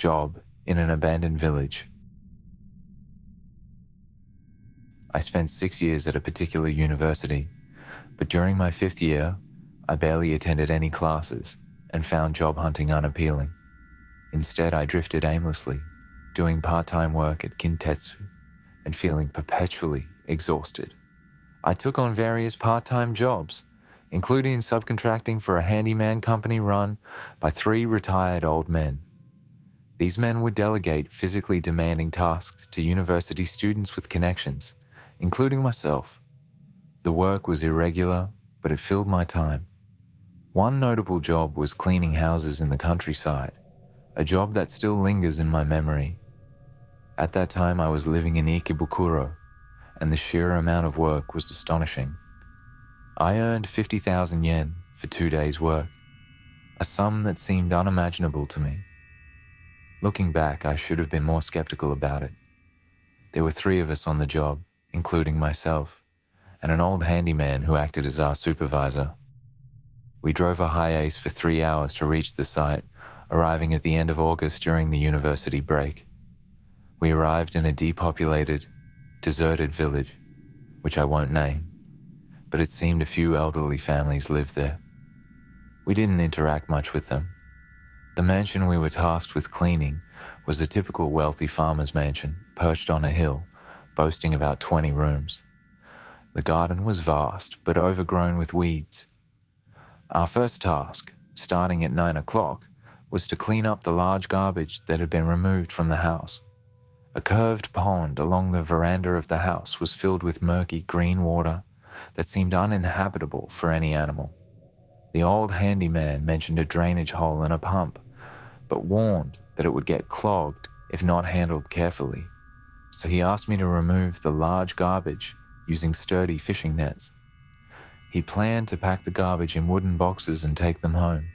job in an abandoned village. I spent 6 years at a particular university, but during my 5th year, I barely attended any classes and found job hunting unappealing. Instead, I drifted aimlessly, doing part-time work at Kintetsu and feeling perpetually exhausted. I took on various part-time jobs, including subcontracting for a handyman company run by 3 retired old men. These men would delegate physically demanding tasks to university students with connections, including myself. The work was irregular, but it filled my time. One notable job was cleaning houses in the countryside, a job that still lingers in my memory. At that time, I was living in Ikebukuro, and the sheer amount of work was astonishing. I earned 50,000 yen for 2 days' work, a sum that seemed unimaginable to me. Looking back, I should have been more skeptical about it. There were 3 of us on the job, including myself, and an old handyman who acted as our supervisor. We drove a high ace for 3 hours to reach the site, arriving at the end of August during the university break. We arrived in a depopulated, deserted village, which I won't name, but it seemed a few elderly families lived there. We didn't interact much with them. The mansion we were tasked with cleaning was a typical wealthy farmer's mansion perched on a hill, boasting about 20 rooms. The garden was vast, but overgrown with weeds. Our first task, starting at 9 o'clock, was to clean up the large garbage that had been removed from the house. A curved pond along the veranda of the house was filled with murky green water that seemed uninhabitable for any animal. The old handyman mentioned a drainage hole and a pump, but warned that it would get clogged if not handled carefully. So he asked me to remove the large garbage using sturdy fishing nets. He planned to pack the garbage in wooden boxes and take them home.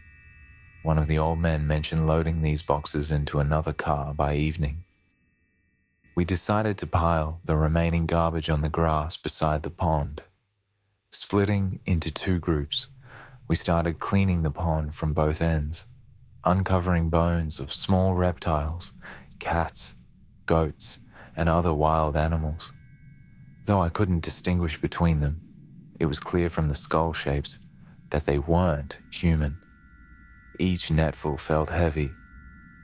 One of the old men mentioned loading these boxes into another car by evening. We decided to pile the remaining garbage on the grass beside the pond. Splitting into 2 groups, we started cleaning the pond from both ends, uncovering bones of small reptiles, cats, goats, and other wild animals. Though I couldn't distinguish between them, it was clear from the skull shapes that they weren't human. Each netful felt heavy,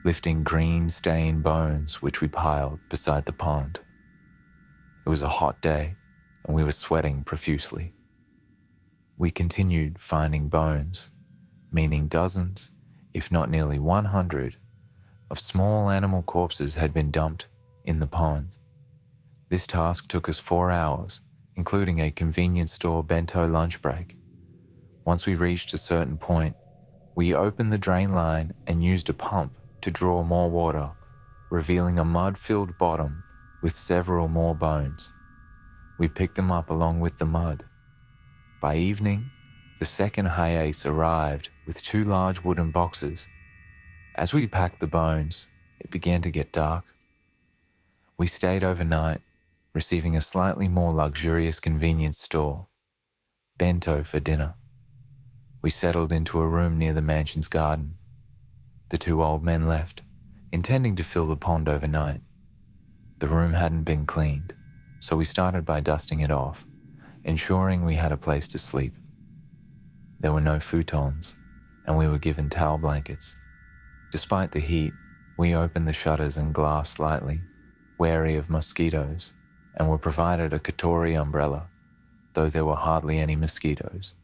lifting green-stained bones which we piled beside the pond. It was a hot day, and we were sweating profusely. We continued finding bones, meaning dozens, if not nearly 100, of small animal corpses had been dumped in the pond. This task took us 4 hours, including a convenience store bento lunch break. Once we reached a certain point, we opened the drain line and used a pump to draw more water, revealing a mud-filled bottom with several more bones. We picked them up along with the mud. By evening, the second high ace arrived with 2 large wooden boxes. As we packed the bones, it began to get dark. We stayed overnight, receiving a slightly more luxurious convenience store, bento for dinner. We settled into a room near the mansion's garden. The 2 old men left, intending to fill the pond overnight. The room hadn't been cleaned, so we started by dusting it off, ensuring we had a place to sleep. There were no futons, and we were given towel blankets. Despite the heat, we opened the shutters and glass slightly, wary of mosquitoes, and were provided a Katori umbrella, though there were hardly any mosquitoes.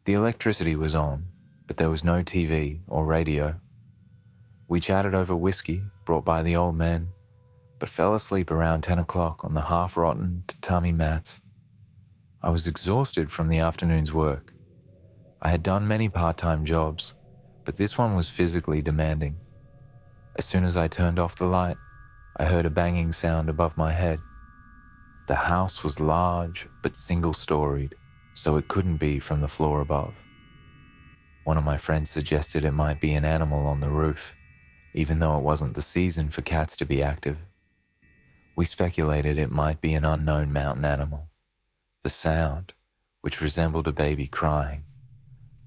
The electricity was on, but there was no TV or radio. We chatted over whiskey brought by the old men, but fell asleep around 10 o'clock on the half-rotten tatami mats. I was exhausted from the afternoon's work. I had done many part-time jobs, but this one was physically demanding. As soon as I turned off the light, I heard a banging sound above my head. The house was large but single-storied, so it couldn't be from the floor above. One of my friends suggested it might be an animal on the roof, even though it wasn't the season for cats to be active. We speculated it might be an unknown mountain animal. The sound, which resembled a baby crying,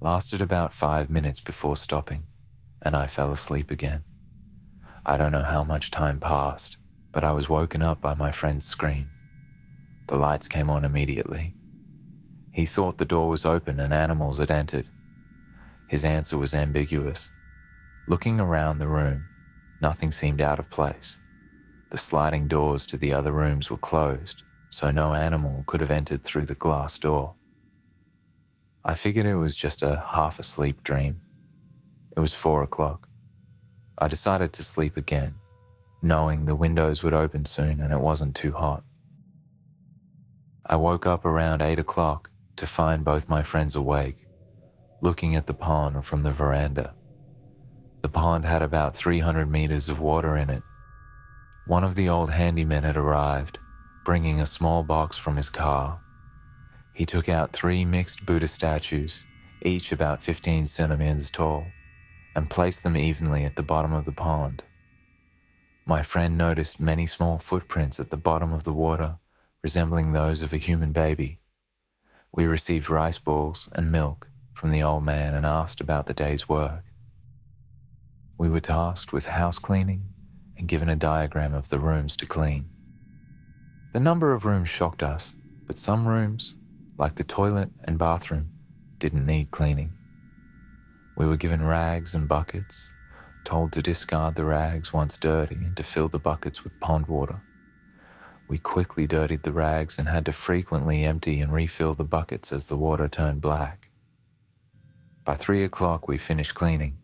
lasted about 5 minutes before stopping, and I fell asleep again. I don't know how much time passed, but I was woken up by my friend's scream. The lights came on immediately. He thought the door was open and animals had entered. His answer was ambiguous. Looking around the room, nothing seemed out of place. The sliding doors to the other rooms were closed, so no animal could have entered through the glass door. I figured it was just a half-asleep dream. It was 4 o'clock. I decided to sleep again, knowing the windows would open soon and it wasn't too hot. I woke up around 8 o'clock to find both my friends awake, looking at the pond from the veranda. The pond had about 300 meters of water in it. One of the old handymen had arrived, bringing a small box from his car. He took out 3 mixed Buddha statues, each about 15 centimeters tall, and placed them evenly at the bottom of the pond. My friend noticed many small footprints at the bottom of the water, resembling those of a human baby. We received rice balls and milk from the old man and asked about the day's work. We were tasked with house cleaning and given a diagram of the rooms to clean. The number of rooms shocked us, but some rooms, like the toilet and bathroom, didn't need cleaning. We were given rags and buckets, told to discard the rags once dirty and to fill the buckets with pond water. We quickly dirtied the rags and had to frequently empty and refill the buckets as the water turned black. By 3 o'clock we finished cleaning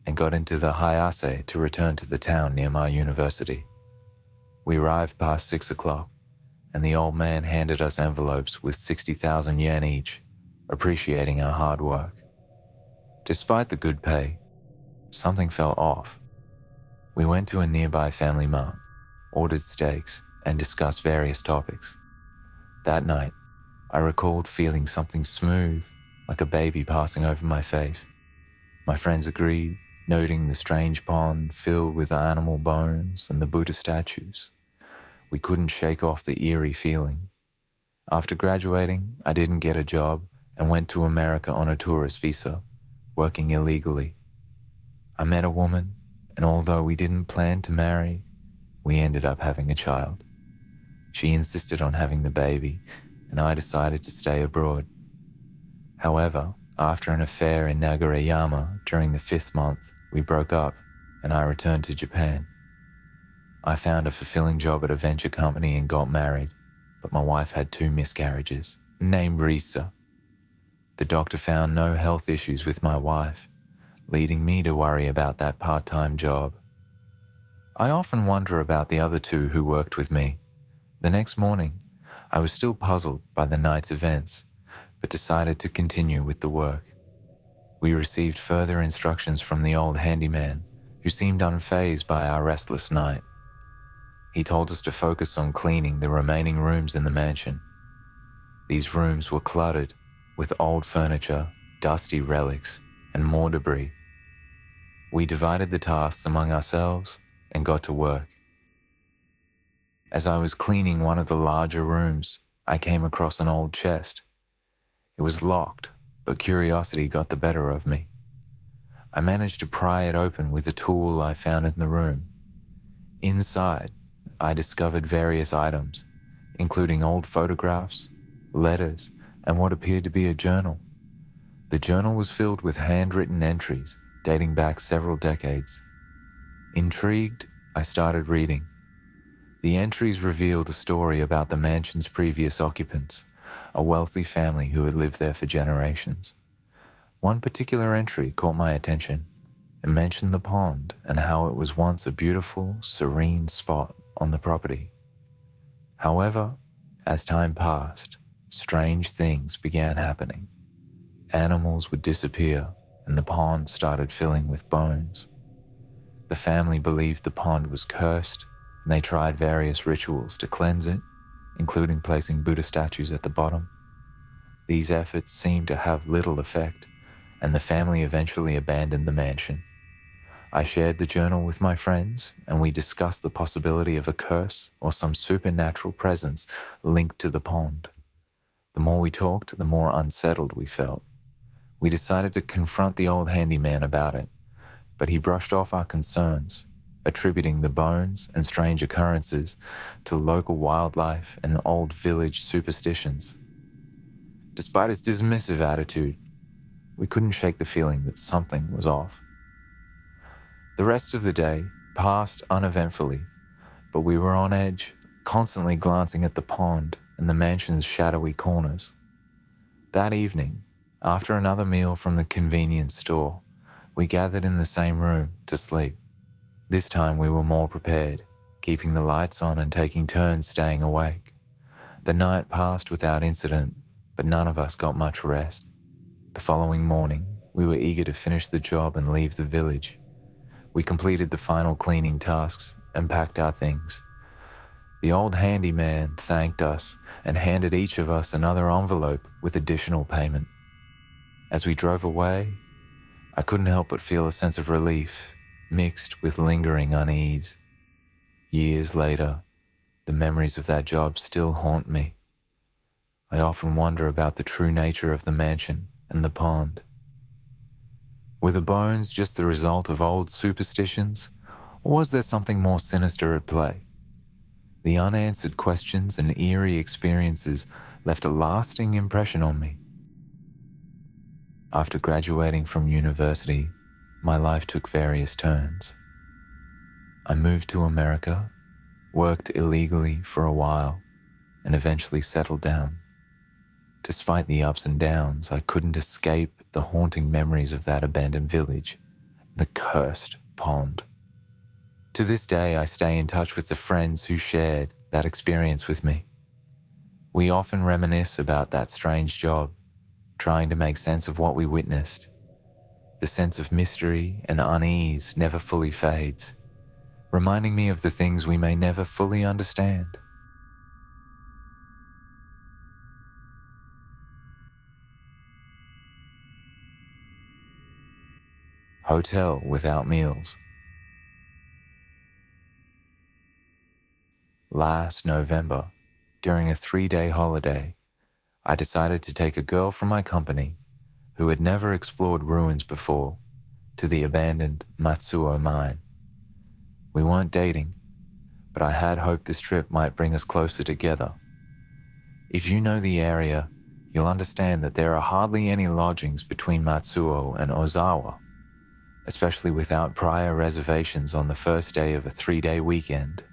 and got into the Hayase to return to the town near my university. We arrived past 6 o'clock, and the old man handed us envelopes with 60,000 yen each, appreciating our hard work. Despite the good pay, something felt off. We went to a nearby family mart, ordered steaks, and discussed various topics. That night, I recalled feeling something smooth, like a baby passing over my face. My friends agreed, noting the strange pond filled with animal bones and the Buddha statues. We couldn't shake off the eerie feeling. After graduating, I didn't get a job and went to America on a tourist visa, working illegally. I met a woman, and although we didn't plan to marry, we ended up having a child. She insisted on having the baby, and I decided to stay abroad. However, after an affair in Nagareyama during the 5th month, we broke up, and I returned to Japan. I found a fulfilling job at a venture company and got married, but my wife had 2 miscarriages, named Risa. The doctor found no health issues with my wife, leading me to worry about that part-time job. I often wonder about the other 2 who worked with me. The next morning, I was still puzzled by the night's events, but decided to continue with the work. We received further instructions from the old handyman, who seemed unfazed by our restless night. He told us to focus on cleaning the remaining rooms in the mansion. These rooms were cluttered with old furniture, dusty relics, and more debris. We divided the tasks among ourselves and got to work. As I was cleaning one of the larger rooms, I came across an old chest. It was locked, but curiosity got the better of me. I managed to pry it open with a tool I found in the room. Inside, I discovered various items, including old photographs, letters, and what appeared to be a journal. The journal was filled with handwritten entries dating back several decades. Intrigued, I started reading. The entries revealed a story about the mansion's previous occupants, a wealthy family who had lived there for generations. One particular entry caught my attention. It mentioned the pond and how it was once a beautiful, serene spot on the property. However, as time passed, strange things began happening. Animals would disappear, and the pond started filling with bones. The family believed the pond was cursed, and they tried various rituals to cleanse it, including placing Buddha statues at the bottom. These efforts seemed to have little effect, and the family eventually abandoned the mansion. I shared the journal with my friends, and we discussed the possibility of a curse or some supernatural presence linked to the pond. The more we talked, the more unsettled we felt. We decided to confront the old handyman about it, but he brushed off our concerns. attributing the bones and strange occurrences to local wildlife and old village superstitions. Despite his dismissive attitude, we couldn't shake the feeling that something was off. The rest of the day passed uneventfully, but we were on edge, constantly glancing at the pond and the mansion's shadowy corners. That evening, after another meal from the convenience store, we gathered in the same room to sleep. This time we were more prepared, keeping the lights on and taking turns staying awake. The night passed without incident, but none of us got much rest. The following morning, we were eager to finish the job and leave the village. We completed the final cleaning tasks and packed our things. The old handyman thanked us and handed each of us another envelope with additional payment. As we drove away, I couldn't help but feel a sense of relief, mixed with lingering unease. Years later, the memories of that job still haunt me. I often wonder about the true nature of the mansion and the pond. Were the bones just the result of old superstitions, or was there something more sinister at play? The unanswered questions and eerie experiences left a lasting impression on me. After graduating from university, my life took various turns. I moved to America, worked illegally for a while, and eventually settled down. Despite the ups and downs, I couldn't escape the haunting memories of that abandoned village, the cursed pond. To this day, I stay in touch with the friends who shared that experience with me. We often reminisce about that strange job, trying to make sense of what we witnessed. The sense of mystery and unease never fully fades, reminding me of the things we may never fully understand. Hotel without meals. Last November, during a 3-day holiday, I decided to take a girl from my company, who had never explored ruins before, to the abandoned Matsuo mine. We weren't dating, but I had hoped this trip might bring us closer together. If you know the area, you'll understand that there are hardly any lodgings between Matsuo and Ozawa, especially without prior reservations on the first day of a 3-day weekend.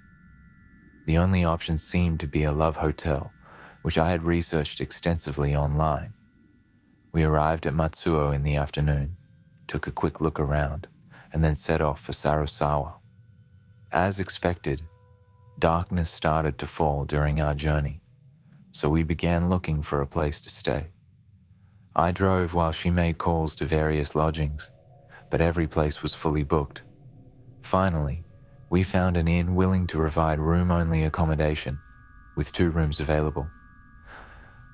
The only option seemed to be a love hotel, which I had researched extensively online. We arrived at Matsuo in the afternoon, took a quick look around, and then set off for Sarusawa. As expected, darkness started to fall during our journey, so we began looking for a place to stay. I drove while she made calls to various lodgings, but every place was fully booked. Finally, we found an inn willing to provide room-only accommodation, with 2 rooms available.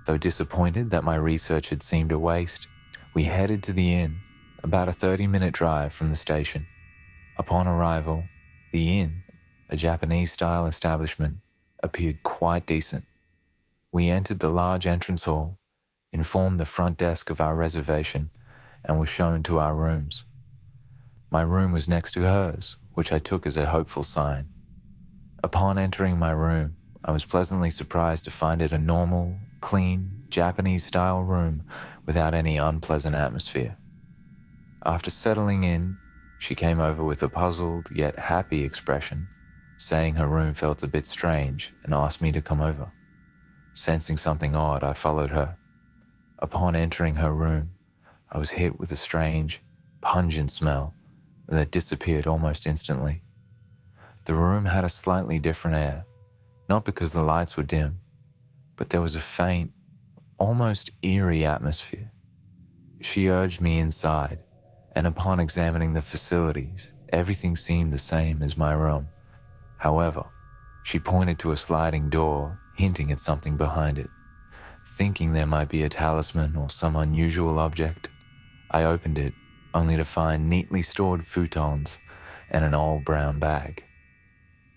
Though disappointed that my research had seemed a waste, we headed to the inn, about a 30-minute drive from the station. Upon arrival, the inn, a Japanese-style establishment, appeared quite decent. We entered the large entrance hall, informed the front desk of our reservation, and were shown to our rooms. My room was next to hers, which I took as a hopeful sign. Upon entering my room, I was pleasantly surprised to find it a normal, clean, Japanese-style room without any unpleasant atmosphere. After settling in, she came over with a puzzled yet happy expression, saying her room felt a bit strange and asked me to come over. Sensing something odd, I followed her. Upon entering her room, I was hit with a strange, pungent smell that disappeared almost instantly. The room had a slightly different air, not because the lights were dim, but there was a faint, almost eerie atmosphere. She urged me inside, and upon examining the facilities, everything seemed the same as my room. However, she pointed to a sliding door, hinting at something behind it. Thinking there might be a talisman or some unusual object, I opened it, only to find neatly stored futons and an old brown bag.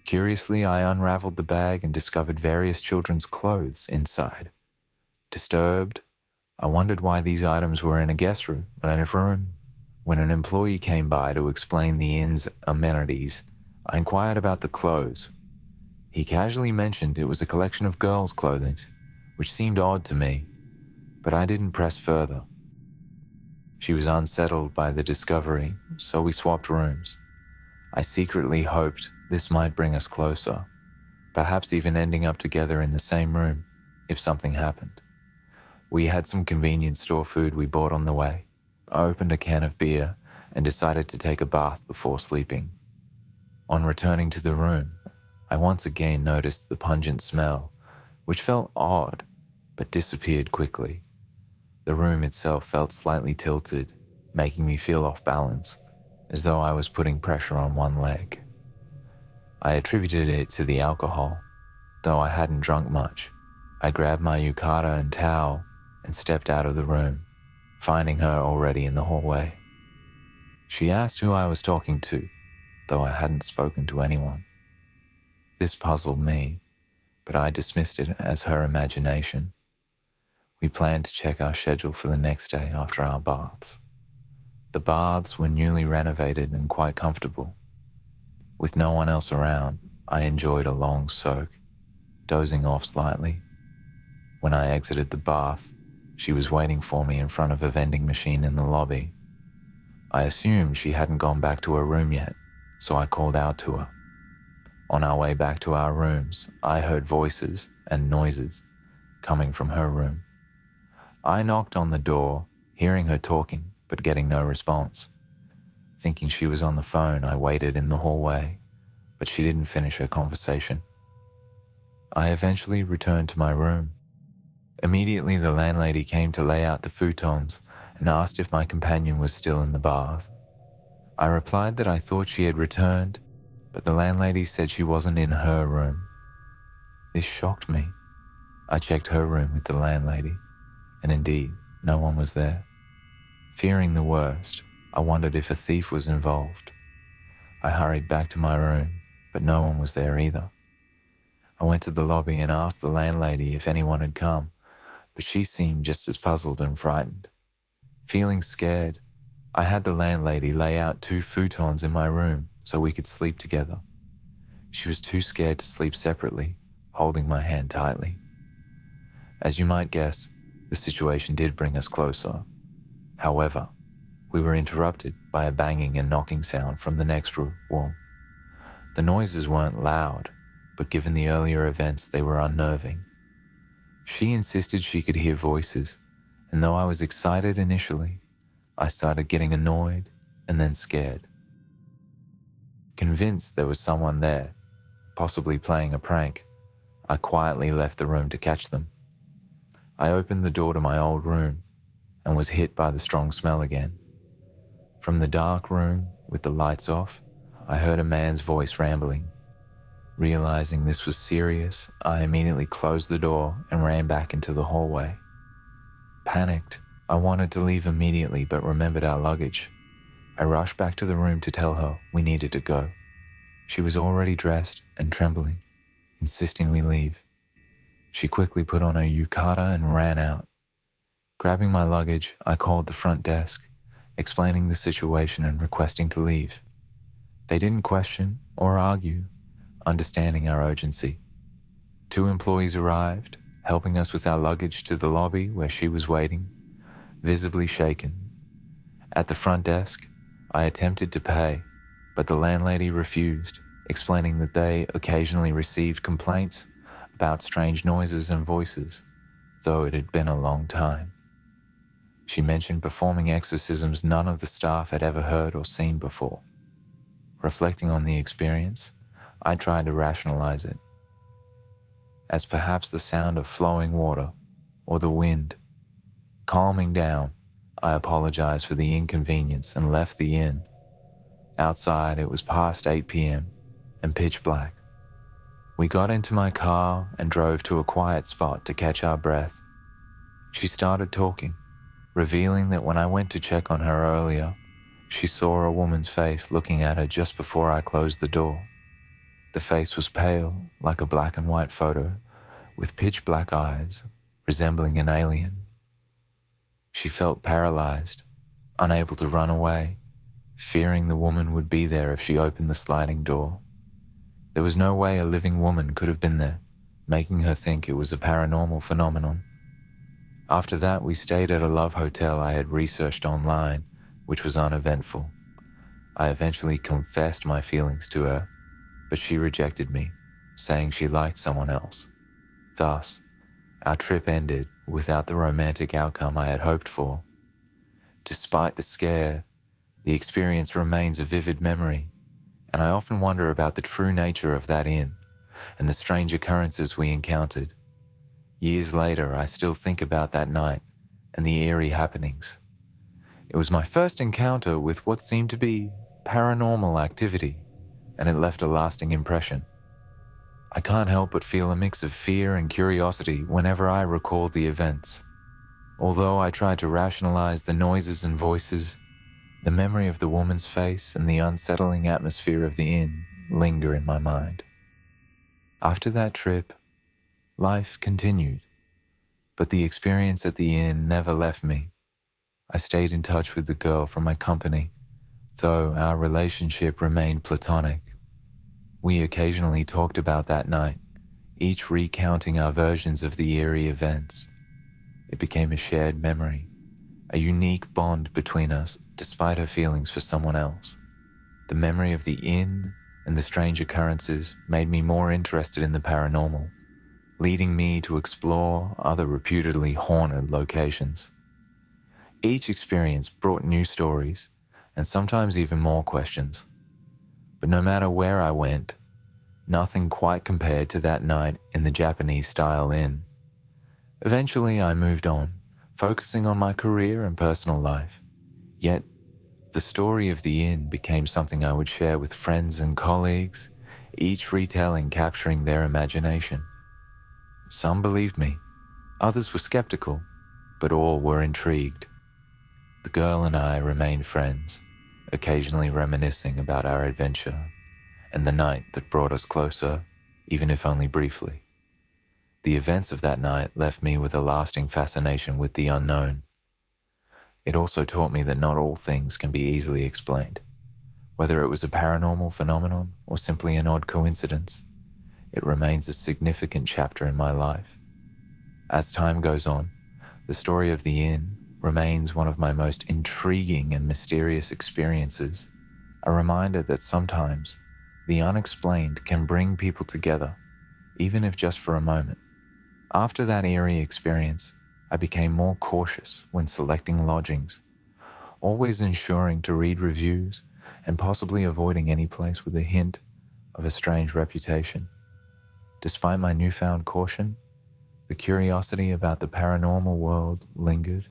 Curiously, I unraveled the bag and discovered various children's clothes inside. Disturbed, I wondered why these items were in a guest room. When an employee came by to explain the inn's amenities, I inquired about the clothes. He casually mentioned it was a collection of girls' clothing, which seemed odd to me, but I didn't press further. She was unsettled by the discovery, so we swapped rooms. I secretly hoped this might bring us closer, perhaps even ending up together in the same room if something happened. We had some convenience store food we bought on the way. I opened a can of beer and decided to take a bath before sleeping. On returning to the room, I once again noticed the pungent smell, which felt odd but disappeared quickly. The room itself felt slightly tilted, making me feel off balance, as though I was putting pressure on one leg. I attributed it to the alcohol, though I hadn't drunk much. I grabbed my yukata and towel and stepped out of the room, finding her already in the hallway. She asked who I was talking to, though I hadn't spoken to anyone. This puzzled me, but I dismissed it as her imagination. We planned to check our schedule for the next day after our baths. The baths were newly renovated and quite comfortable. With no one else around, I enjoyed a long soak, dozing off slightly. When I exited the bath, she was waiting for me in front of a vending machine in the lobby. I assumed she hadn't gone back to her room yet, so I called out to her. On our way back to our rooms, I heard voices and noises coming from her room. I knocked on the door, hearing her talking, but getting no response. Thinking she was on the phone, I waited in the hallway, but she didn't finish her conversation. I eventually returned to my room. Immediately, the landlady came to lay out the futons and asked if my companion was still in the bath. I replied that I thought she had returned, but the landlady said she wasn't in her room. This shocked me. I checked her room with the landlady, and indeed, no one was there. Fearing the worst, I wondered if a thief was involved. I hurried back to my room, but no one was there either. I went to the lobby and asked the landlady if anyone had come, but she seemed just as puzzled and frightened. Feeling scared, I had the landlady lay out 2 futons in my room so we could sleep together. She was too scared to sleep separately, holding my hand tightly. As you might guess, the situation did bring us closer. However, we were interrupted by a banging and knocking sound from the next wall. The noises weren't loud, but given the earlier events, they were unnerving. She insisted she could hear voices, and though I was excited initially, I started getting annoyed and then scared. Convinced there was someone there, possibly playing a prank, I quietly left the room to catch them. I opened the door to my old room and was hit by the strong smell again. From the dark room, with the lights off, I heard a man's voice rambling. Realizing this was serious, I immediately closed the door and ran back into the hallway. Panicked, I wanted to leave immediately but remembered our luggage. I rushed back to the room to tell her we needed to go. She was already dressed and trembling, insisting we leave. She quickly put on her yukata and ran out. Grabbing my luggage, I called the front desk, explaining the situation and requesting to leave. They didn't question or argue, understanding our urgency. 2 employees arrived, helping us with our luggage to the lobby where she was waiting, visibly shaken. At the front desk, I attempted to pay, but the landlady refused, explaining that they occasionally received complaints about strange noises and voices, though it had been a long time. She mentioned performing exorcisms none of the staff had ever heard or seen before. Reflecting on the experience, I tried to rationalize it as perhaps the sound of flowing water or the wind. Calming down, I apologized for the inconvenience and left the inn. Outside, it was past 8 p.m. and pitch black. We got into my car and drove to a quiet spot to catch our breath. She started talking, revealing that when I went to check on her earlier, she saw a woman's face looking at her just before I closed the door. The face was pale, like a black and white photo, with pitch black eyes, resembling an alien. She felt paralyzed, unable to run away, fearing the woman would be there if she opened the sliding door. There was no way a living woman could have been there, making her think it was a paranormal phenomenon. After that, we stayed at a love hotel I had researched online, which was uneventful. I eventually confessed my feelings to her, but she rejected me, saying she liked someone else. Thus, our trip ended without the romantic outcome I had hoped for. Despite the scare, the experience remains a vivid memory, and I often wonder about the true nature of that inn and the strange occurrences we encountered. Years later, I still think about that night and the eerie happenings. It was my first encounter with what seemed to be paranormal activity, and it left a lasting impression. I can't help but feel a mix of fear and curiosity whenever I recall the events. Although I try to rationalize the noises and voices, the memory of the woman's face and the unsettling atmosphere of the inn linger in my mind. After that trip, life continued, but the experience at the inn never left me. I stayed in touch with the girl from my company, though our relationship remained platonic. We occasionally talked about that night, each recounting our versions of the eerie events. It became a shared memory, a unique bond between us despite her feelings for someone else. The memory of the inn and the strange occurrences made me more interested in the paranormal, leading me to explore other reputedly haunted locations. Each experience brought new stories and sometimes even more questions. But no matter where I went, nothing quite compared to that night in the Japanese-style inn. Eventually, I moved on, focusing on my career and personal life. Yet, the story of the inn became something I would share with friends and colleagues, each retelling capturing their imagination. Some believed me, others were skeptical, but all were intrigued. The girl and I remained friends, occasionally reminiscing about our adventure and the night that brought us closer, even if only briefly. The events of that night left me with a lasting fascination with the unknown. It also taught me that not all things can be easily explained. Whether it was a paranormal phenomenon or simply an odd coincidence, it remains a significant chapter in my life. As time goes on, the story of the inn remains one of my most intriguing and mysterious experiences, a reminder that sometimes the unexplained can bring people together, even if just for a moment. After that eerie experience, I became more cautious when selecting lodgings, always ensuring to read reviews and possibly avoiding any place with a hint of a strange reputation. Despite my newfound caution, the curiosity about the paranormal world lingered.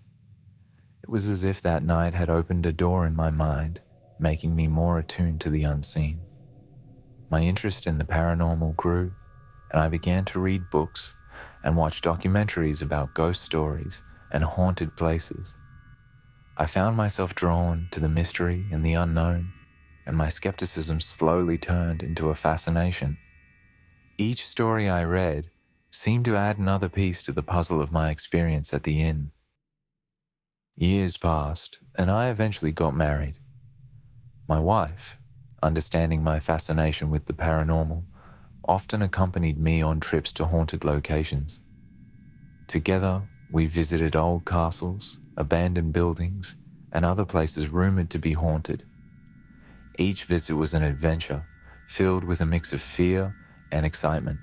It was as if that night had opened a door in my mind, making me more attuned to the unseen. My interest in the paranormal grew, and I began to read books and watch documentaries about ghost stories and haunted places. I found myself drawn to the mystery and the unknown, and my skepticism slowly turned into a fascination. Each story I read seemed to add another piece to the puzzle of my experience at the inn. Years passed, and I eventually got married. My wife, understanding my fascination with the paranormal, often accompanied me on trips to haunted locations. Together, we visited old castles, abandoned buildings, and other places rumored to be haunted. Each visit was an adventure, filled with a mix of fear and excitement.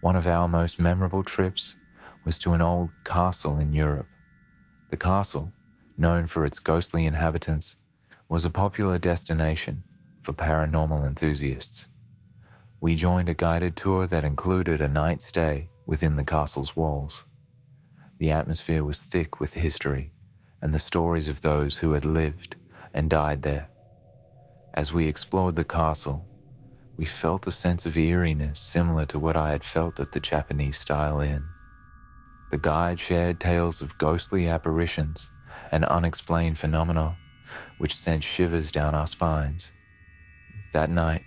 One of our most memorable trips was to an old castle in Europe. The castle, known for its ghostly inhabitants, was a popular destination for paranormal enthusiasts. We joined a guided tour that included a night stay within the castle's walls. The atmosphere was thick with history and the stories of those who had lived and died there. As we explored the castle, we felt a sense of eeriness similar to what I had felt at the Japanese-style inn. The guide shared tales of ghostly apparitions and unexplained phenomena, which sent shivers down our spines. That night,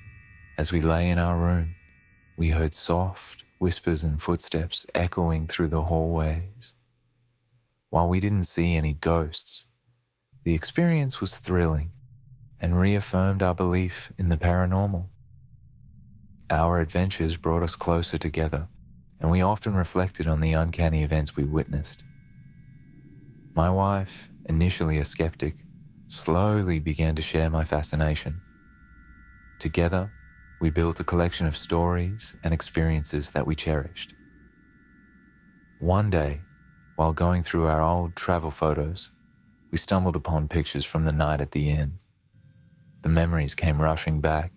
as we lay in our room, we heard soft whispers and footsteps echoing through the hallways. While we didn't see any ghosts, the experience was thrilling and reaffirmed our belief in the paranormal. Our adventures brought us closer together, and we often reflected on the uncanny events we witnessed. My wife, initially a skeptic, slowly began to share my fascination. Together, we built a collection of stories and experiences that we cherished. One day, while going through our old travel photos, we stumbled upon pictures from the night at the inn. The memories came rushing back,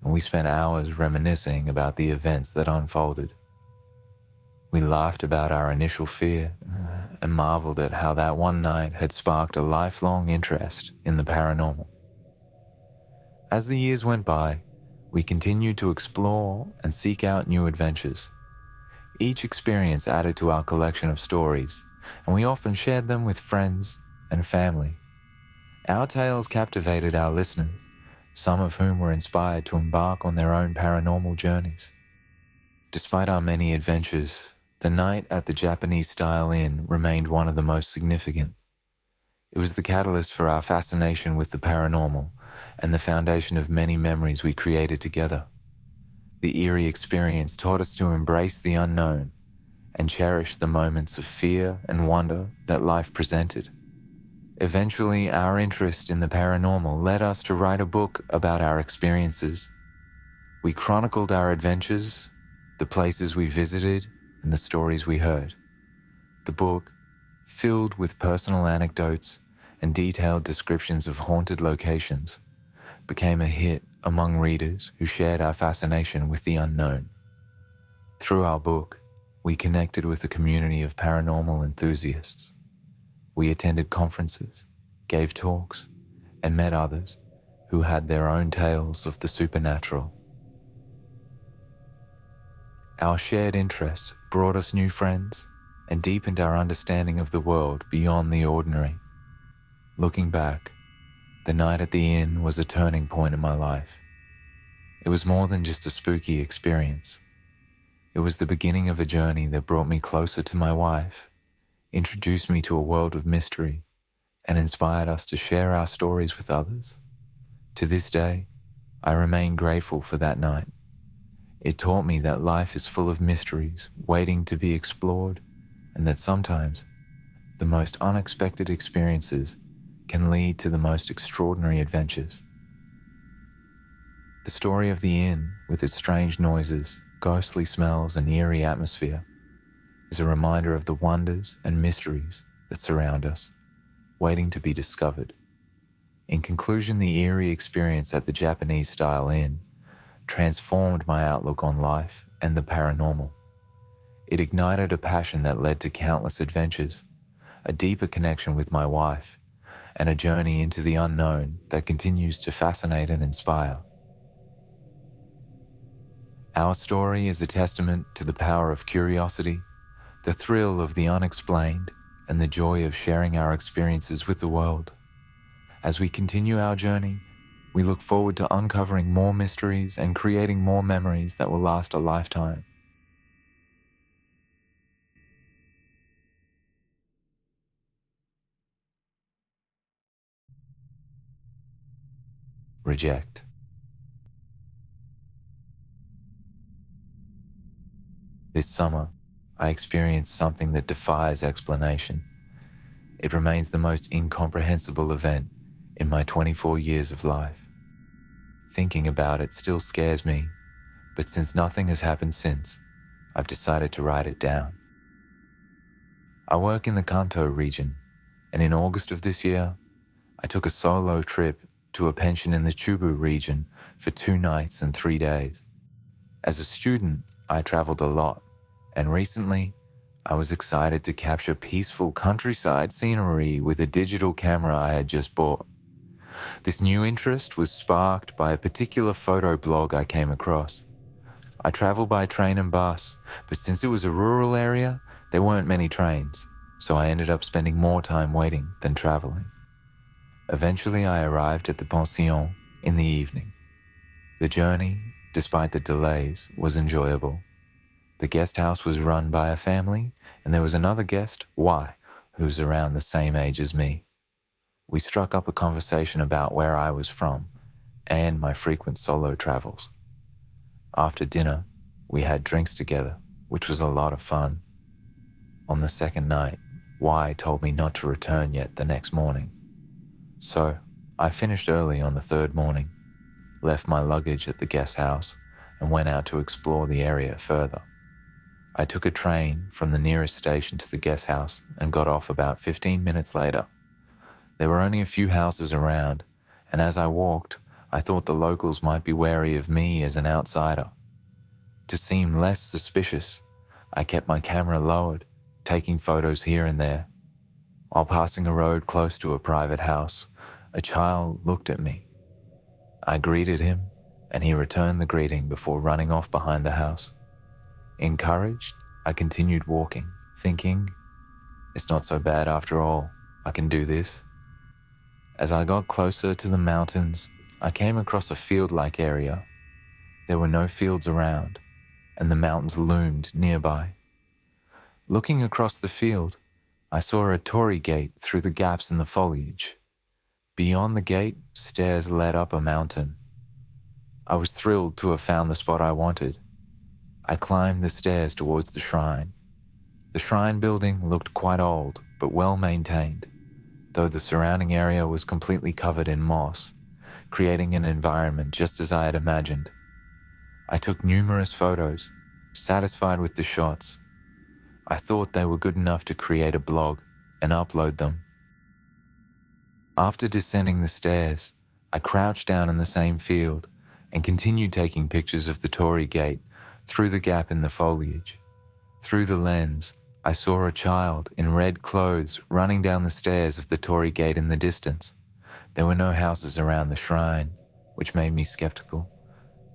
and we spent hours reminiscing about the events that unfolded. We laughed about our initial fear and marveled at how that one night had sparked a lifelong interest in the paranormal. As the years went by, we continued to explore and seek out new adventures. Each experience added to our collection of stories, and we often shared them with friends and family. Our tales captivated our listeners, some of whom were inspired to embark on their own paranormal journeys. Despite our many adventures, the night at the Japanese-style inn remained one of the most significant. It was the catalyst for our fascination with the paranormal and the foundation of many memories we created together. The eerie experience taught us to embrace the unknown and cherish the moments of fear and wonder that life presented. Eventually, our interest in the paranormal led us to write a book about our experiences. We chronicled our adventures, the places we visited, and the stories we heard. The book, filled with personal anecdotes and detailed descriptions of haunted locations, became a hit among readers who shared our fascination with the unknown. Through our book, we connected with a community of paranormal enthusiasts. We attended conferences, gave talks, and met others who had their own tales of the supernatural. Our shared interests brought us new friends and deepened our understanding of the world beyond the ordinary. Looking back, the night at the inn was a turning point in my life. It was more than just a spooky experience. It was the beginning of a journey that brought me closer to my wife, introduced me to a world of mystery, and inspired us to share our stories with others. To this day, I remain grateful for that night. It taught me that life is full of mysteries waiting to be explored, and that sometimes the most unexpected experiences can lead to the most extraordinary adventures. The story of the inn, with its strange noises, ghostly smells, and eerie atmosphere, is a reminder of the wonders and mysteries that surround us, waiting to be discovered. In conclusion, the eerie experience at the Japanese-style inn transformed my outlook on life and the paranormal. It ignited a passion that led to countless adventures, a deeper connection with my wife, and a journey into the unknown that continues to fascinate and inspire. Our story is a testament to the power of curiosity, the thrill of the unexplained, and the joy of sharing our experiences with the world. As we continue our journey, we look forward to uncovering more mysteries and creating more memories that will last a lifetime. Reject. This summer, I experienced something that defies explanation. It remains the most incomprehensible event in my 24 years of life. Thinking about it still scares me, but since nothing has happened since, I've decided to write it down. I work in the Kanto region, and in August of this year, I took a solo trip to a pension in the Chubu region for 2 nights and 3 days. As a student, I traveled a lot, and recently, I was excited to capture peaceful countryside scenery with a digital camera I had just bought. This new interest was sparked by a particular photo blog I came across. I travel by train and bus, but since it was a rural area, there weren't many trains, so I ended up spending more time waiting than traveling. Eventually, I arrived at the pension in the evening. The journey, despite the delays, was enjoyable. The guest house was run by a family, and there was another guest, Y, who was around the same age as me. We struck up a conversation about where I was from and my frequent solo travels. After dinner, we had drinks together, which was a lot of fun. On the second night, Y told me not to return yet the next morning. So, I finished early on the third morning, left my luggage at the guest house, and went out to explore the area further. I took a train from the nearest station to the guest house and got off about 15 minutes later. There were only a few houses around, and as I walked, I thought the locals might be wary of me as an outsider. To seem less suspicious, I kept my camera lowered, taking photos here and there. While passing a road close to a private house, a child looked at me. I greeted him, and he returned the greeting before running off behind the house. Encouraged, I continued walking, thinking, it's not so bad after all, I can do this. As I got closer to the mountains, I came across a field-like area. There were no fields around, and the mountains loomed nearby. Looking across the field, I saw a torii gate through the gaps in the foliage. Beyond the gate, stairs led up a mountain. I was thrilled to have found the spot I wanted. I climbed the stairs towards the shrine. The shrine building looked quite old, but well maintained, though the surrounding area was completely covered in moss, creating an environment just as I had imagined. I took numerous photos, satisfied with the shots. I thought they were good enough to create a blog and upload them. After descending the stairs, I crouched down in the same field and continued taking pictures of the torii gate through the gap in the foliage. Through the lens, I saw a child in red clothes running down the stairs of the torii gate in the distance. There were no houses around the shrine, which made me skeptical,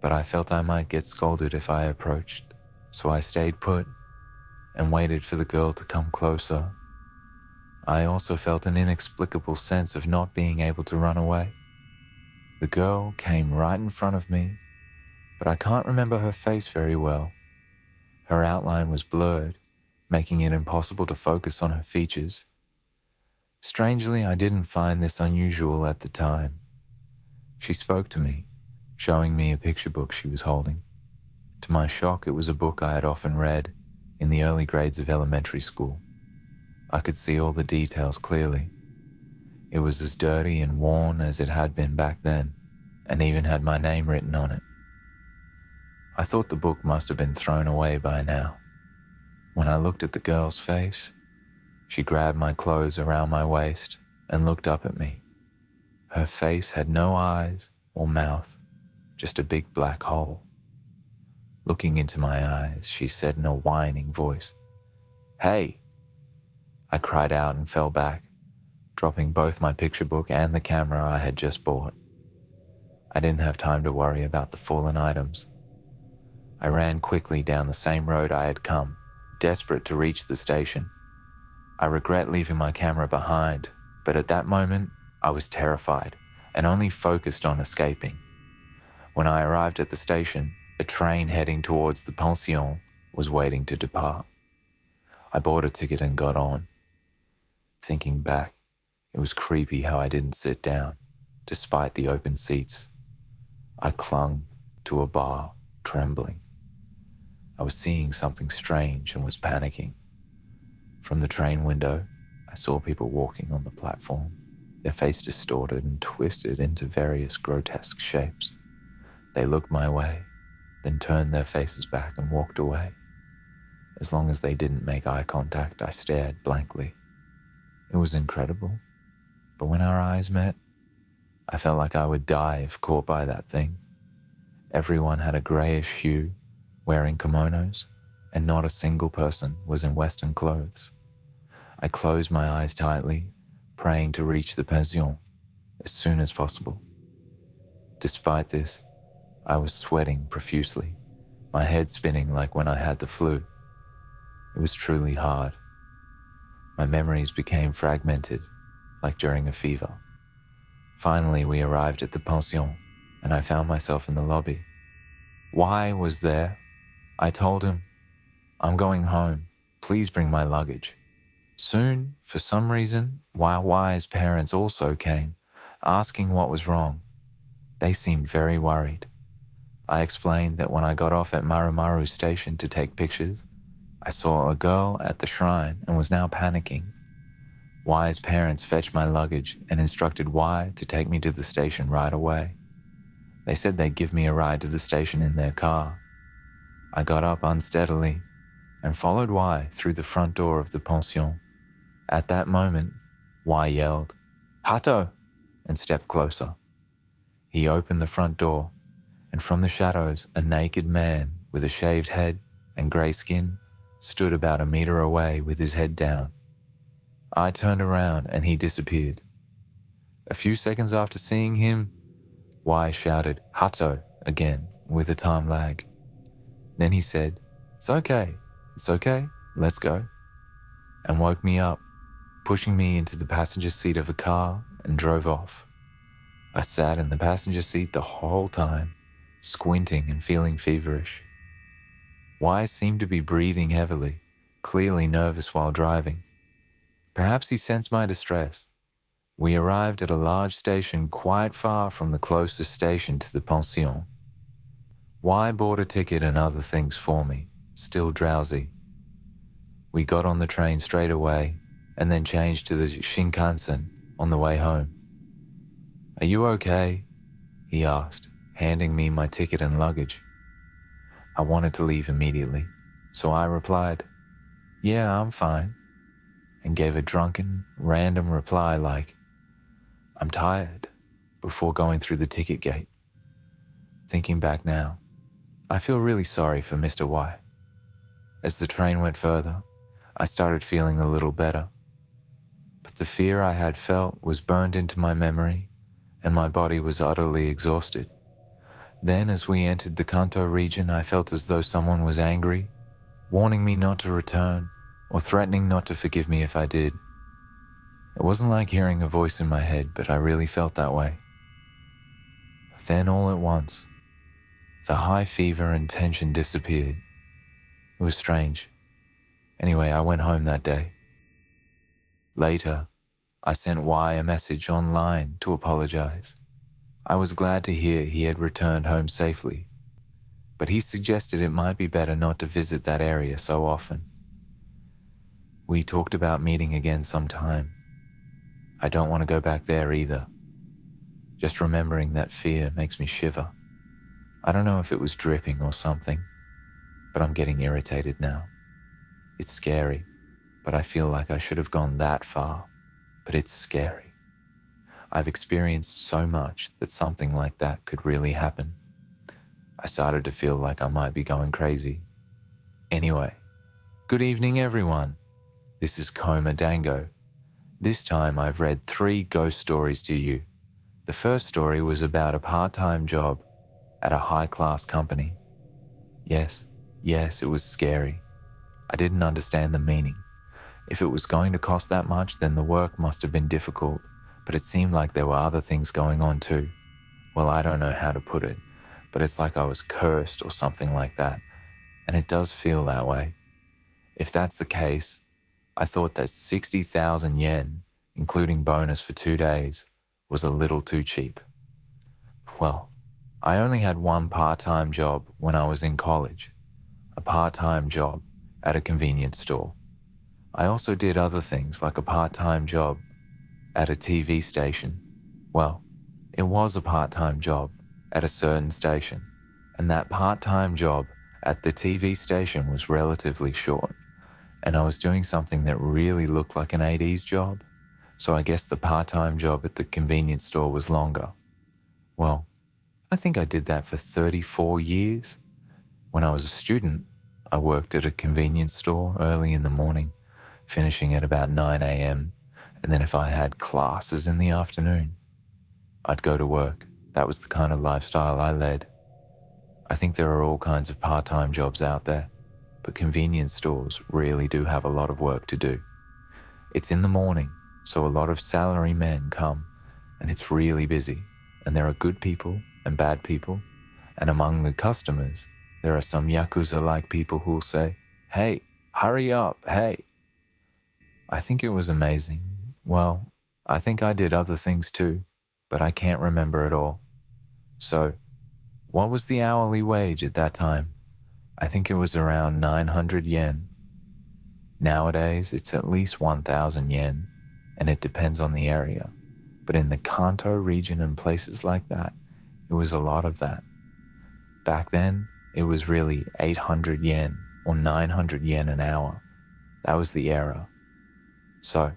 but I felt I might get scolded if I approached, so I stayed put and waited for the girl to come closer. I also felt an inexplicable sense of not being able to run away. The girl came right in front of me, but I can't remember her face very well. Her outline was blurred, making it impossible to focus on her features. Strangely, I didn't find this unusual at the time. She spoke to me, showing me a picture book she was holding. To my shock, it was a book I had often read in the early grades of elementary school. I could see all the details clearly. It was as dirty and worn as it had been back then, and even had my name written on it. I thought the book must have been thrown away by now. When I looked at the girl's face, she grabbed my clothes around my waist and looked up at me. Her face had no eyes or mouth, just a big black hole. Looking into my eyes, she said in a whining voice, "Hey!" I cried out and fell back, dropping both my picture book and the camera I had just bought. I didn't have time to worry about the fallen items. I ran quickly down the same road I had come, desperate to reach the station. I regret leaving my camera behind, but at that moment, I was terrified and only focused on escaping. When I arrived at the station, a train heading towards the pension was waiting to depart. I bought a ticket and got on. Thinking back, it was creepy how I didn't sit down, despite the open seats. I clung to a bar, trembling. I was seeing something strange and was panicking. From the train window, I saw people walking on the platform, their face distorted and twisted into various grotesque shapes. They looked my way, then turned their faces back and walked away. As long as they didn't make eye contact, I stared blankly. It was incredible, but when our eyes met, I felt like I would die if caught by that thing. Everyone had a grayish hue, wearing kimonos, and not a single person was in Western clothes. I closed my eyes tightly, praying to reach the pension as soon as possible. Despite this, I was sweating profusely, my head spinning like when I had the flu. It was truly hard. My memories became fragmented, like during a fever. Finally, we arrived at the pension, and I found myself in the lobby. Y was there. I told him, "I'm going home. Please bring my luggage." Soon, for some reason, Y's parents also came, asking what was wrong. They seemed very worried. I explained that when I got off at Marumaru station to take pictures, I saw a girl at the shrine and was now panicking. Y's parents fetched my luggage and instructed Y to take me to the station right away. They said they'd give me a ride to the station in their car. I got up unsteadily and followed Y through the front door of the pension. At that moment, Y yelled, "Hato!" and stepped closer. He opened the front door, and from the shadows, a naked man with a shaved head and grey skin stood about a meter away with his head down. I turned around and he disappeared. A few seconds after seeing him, Y shouted, "Hato!" again with a time lag. Then he said, it's okay, let's go," and woke me up, pushing me into the passenger seat of a car and drove off. I sat in the passenger seat the whole time, squinting and feeling feverish. Y seemed to be breathing heavily, clearly nervous while driving. Perhaps he sensed my distress. We arrived at a large station quite far from the closest station to the pension. Y bought a ticket and other things for me, still drowsy. We got on the train straight away and then changed to the Shinkansen on the way home. "Are you okay?" he asked, handing me my ticket and luggage. I wanted to leave immediately, so I replied, "Yeah, I'm fine," and gave a drunken, random reply like, "I'm tired," before going through the ticket gate. Thinking back now, I feel really sorry for Mr. Y. As the train went further, I started feeling a little better, but the fear I had felt was burned into my memory and my body was utterly exhausted. Then as we entered the Kanto region, I felt as though someone was angry, warning me not to return or threatening not to forgive me if I did. It wasn't like hearing a voice in my head, but I really felt that way. Then all at once, the high fever and tension disappeared. It was strange. Anyway, I went home that day. Later, I sent Y a message online to apologize. I was glad to hear he had returned home safely, but he suggested it might be better not to visit that area so often. We talked about meeting again sometime. I don't want to go back there either. Just remembering that fear makes me shiver. I don't know if it was dripping or something, but I'm getting irritated now. It's scary, but I feel like I should have gone that far, but it's scary. I've experienced so much that something like that could really happen. I started to feel like I might be going crazy. Anyway, good evening everyone. This is Coma Dango. This time I've read 3 ghost stories to you. The first story was about a part-time job at a high-class company. Yes, it was scary. I didn't understand the meaning. If it was going to cost that much, then the work must have been difficult, but it seemed like there were other things going on too. Well, I don't know how to put it, but it's like I was cursed or something like that, and it does feel that way. If that's the case, I thought that 60,000 yen, including bonus for 2 days, was a little too cheap. Well, I only had one part-time job when I was in college, a part-time job at a convenience store. I also did other things like a part-time job at a TV station. Well, it was a part-time job at a certain station, and that part-time job at the TV station was relatively short, and I was doing something that really looked like an 80s job, so I guess the part-time job at the convenience store was longer. Well, I think I did that for 34 years. When I was a student, I worked at a convenience store early in the morning, finishing at about 9 a.m., and then if I had classes in the afternoon, I'd go to work. That was the kind of lifestyle I led. I think there are all kinds of part-time jobs out there, but convenience stores really do have a lot of work to do. It's in the morning, so a lot of salary men come, and it's really busy, and there are good people and bad people, and among the customers, there are some Yakuza-like people who'll say, "Hey, hurry up, hey." I think it was amazing. Well, I think I did other things too, but I can't remember it all. So, What was the hourly wage at that time? I think it was around 900 yen. Nowadays, it's at least 1,000 yen, and it depends on the area. But in the Kanto region and places like that, it was a lot of that. Back then, it was really 800 yen or 900 yen an hour. That was the era. So,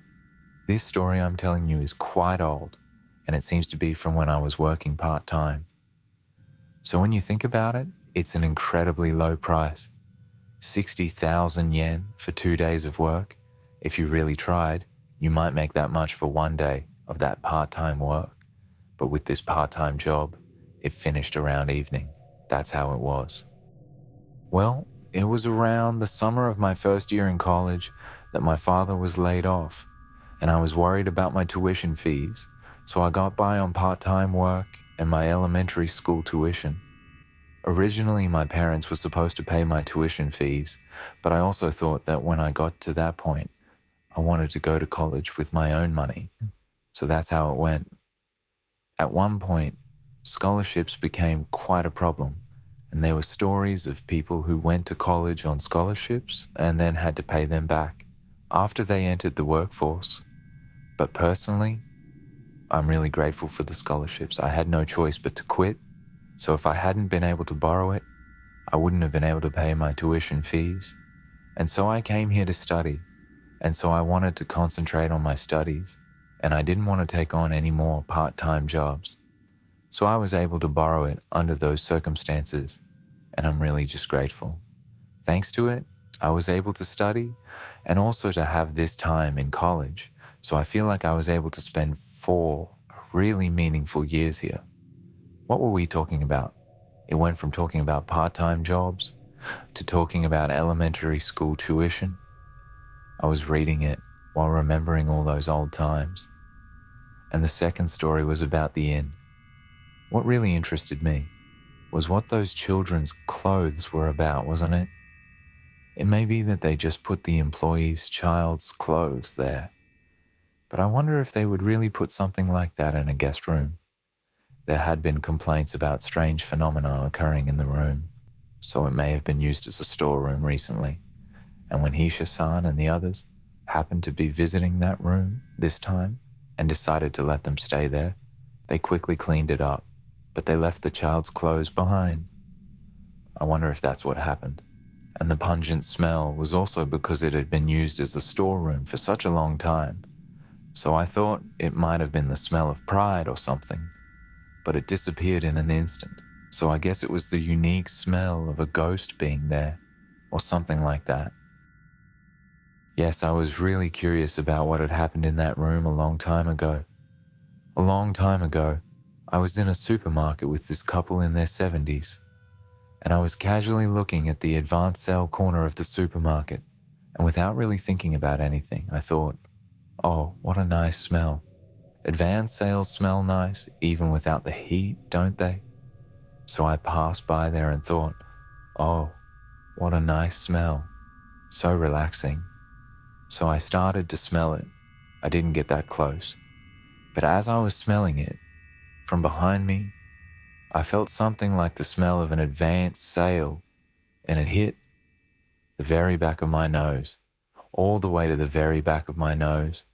this story I'm telling you is quite old, and it seems to be from when I was working part-time. So when you think about it, it's an incredibly low price. 60,000 yen for 2 days of work. If you really tried, you might make that much for 1 day of that part-time work. But with this part-time job, it finished around evening. That's how it was. Well, it was around the summer of my first year in college that my father was laid off, and I was worried about my tuition fees, so I got by on part-time work and my elementary school tuition. Originally, my parents were supposed to pay my tuition fees, but I also thought that when I got to that point, I wanted to go to college with my own money. So that's how it went. At one point, scholarships became quite a problem, and there were stories of people who went to college on scholarships and then had to pay them back after they entered the workforce. But personally, I'm really grateful for the scholarships. I had no choice but to quit. So if I hadn't been able to borrow it, I wouldn't have been able to pay my tuition fees. And so I came here to study. And so I wanted to concentrate on my studies. And I didn't want to take on any more part-time jobs. So I was able to borrow it under those circumstances. And I'm really just grateful. Thanks to it, I was able to study and also to have this time in college. So I feel like I was able to spend 4 really meaningful years here. What were we talking about? It went from talking about part-time jobs to talking about elementary school tuition. I was reading it while remembering all those old times. And the second story was about the inn. What really interested me was what those children's clothes were about, wasn't it? It may be that they just put the employee's child's clothes there, but I wonder if they would really put something like that in a guest room. There had been complaints about strange phenomena occurring in the room, so it may have been used as a storeroom recently. And when Hisha-san and the others happened to be visiting that room this time and decided to let them stay there, they quickly cleaned it up, but they left the child's clothes behind. I wonder if that's what happened. And the pungent smell was also because it had been used as a storeroom for such a long time. So I thought it might have been the smell of pride or something. But it disappeared in an instant, so I guess it was the unique smell of a ghost being there, or something like that. Yes, I was really curious about what had happened in that room a long time ago. A long time ago, I was in a supermarket with this couple in their 70s, and I was casually looking at the advanced sale corner of the supermarket, and without really thinking about anything, I thought, oh, what a nice smell. Advanced sales smell nice, even without the heat, don't they? So I passed by there and thought, oh, what a nice smell. So relaxing. So I started to smell it. I didn't get that close. But as I was smelling it, from behind me, I felt something like the smell of an advanced sale, and it hit the very back of my nose, all the way to the very back of my nose.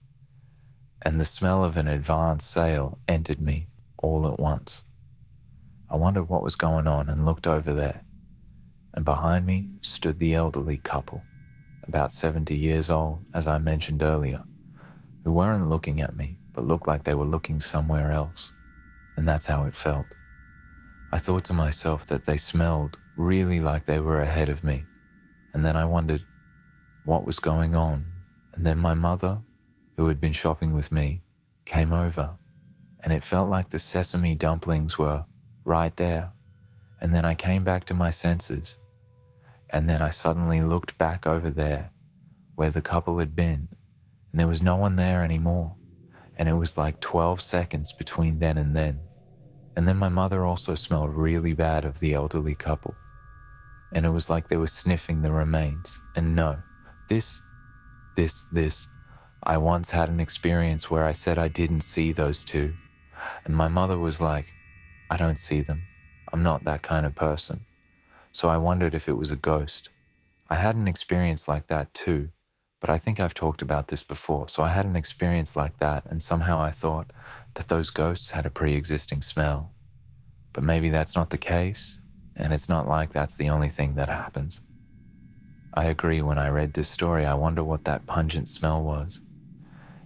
And the smell of an advanced sale entered me all at once. I wondered what was going on and looked over there. And behind me stood the elderly couple, about 70 years old, as I mentioned earlier, who weren't looking at me, but looked like they were looking somewhere else. And that's how it felt. I thought to myself that they smelled really like they were ahead of me. And then I wondered what was going on. And then my mother, who had been shopping with me, came over, and it felt like the sesame dumplings were right there. And then I came back to my senses, and then I suddenly looked back over there where the couple had been, and there was no one there anymore, and it was like 12 seconds between then and then. And then my mother also smelled really bad of the elderly couple, and it was like they were sniffing the remains. And no, this, I once had an experience where I said I didn't see those two, and my mother was like, I don't see them. I'm not that kind of person. So I wondered if it was a ghost. I had an experience like that too, but I think I've talked about this before. So I had an experience like that, and somehow I thought that those ghosts had a pre-existing smell. But maybe that's not the case, and it's not like that's the only thing that happens. I agree, when I read this story, I wonder what that pungent smell was.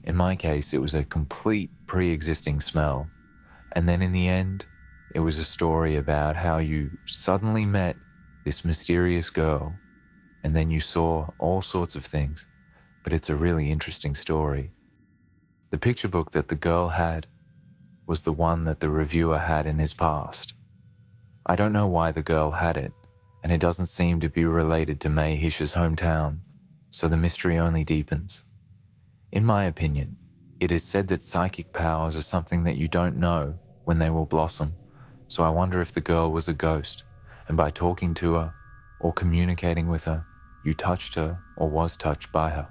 In my case, it was a complete pre-existing smell. And then in the end, it was a story about how you suddenly met this mysterious girl, and then you saw all sorts of things. But it's a really interesting story. The picture book that the girl had was the one that the reviewer had in his past. I don't know why the girl had it, and it doesn't seem to be related to Mayhish's hometown, so the mystery only deepens. In my opinion, it is said that psychic powers are something that you don't know when they will blossom, so I wonder if the girl was a ghost, and by talking to her or communicating with her, you touched her or was touched by her.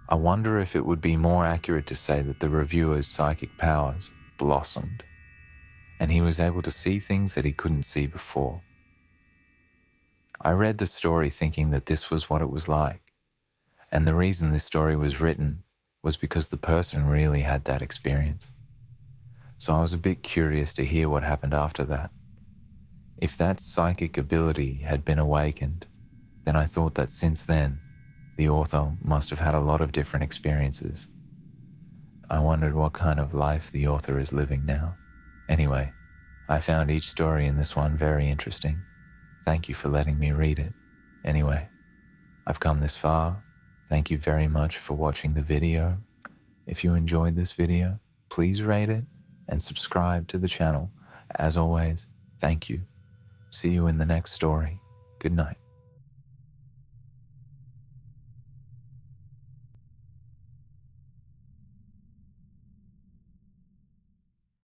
I wonder if it would be more accurate to say that the reviewer's psychic powers blossomed, and he was able to see things that he couldn't see before. I read the story thinking that this was what it was like, and the reason this story was written was because the person really had that experience. So I was a bit curious to hear what happened after that. If that psychic ability had been awakened, then I thought that since then, the author must have had a lot of different experiences. I wondered what kind of life the author is living now. Anyway, I found each story in this one very interesting. Thank you for letting me read it. Anyway, I've come this far. Thank you very much for watching the video. If you enjoyed this video, please rate it and subscribe to the channel. As always, thank you. See you in the next story. Good night.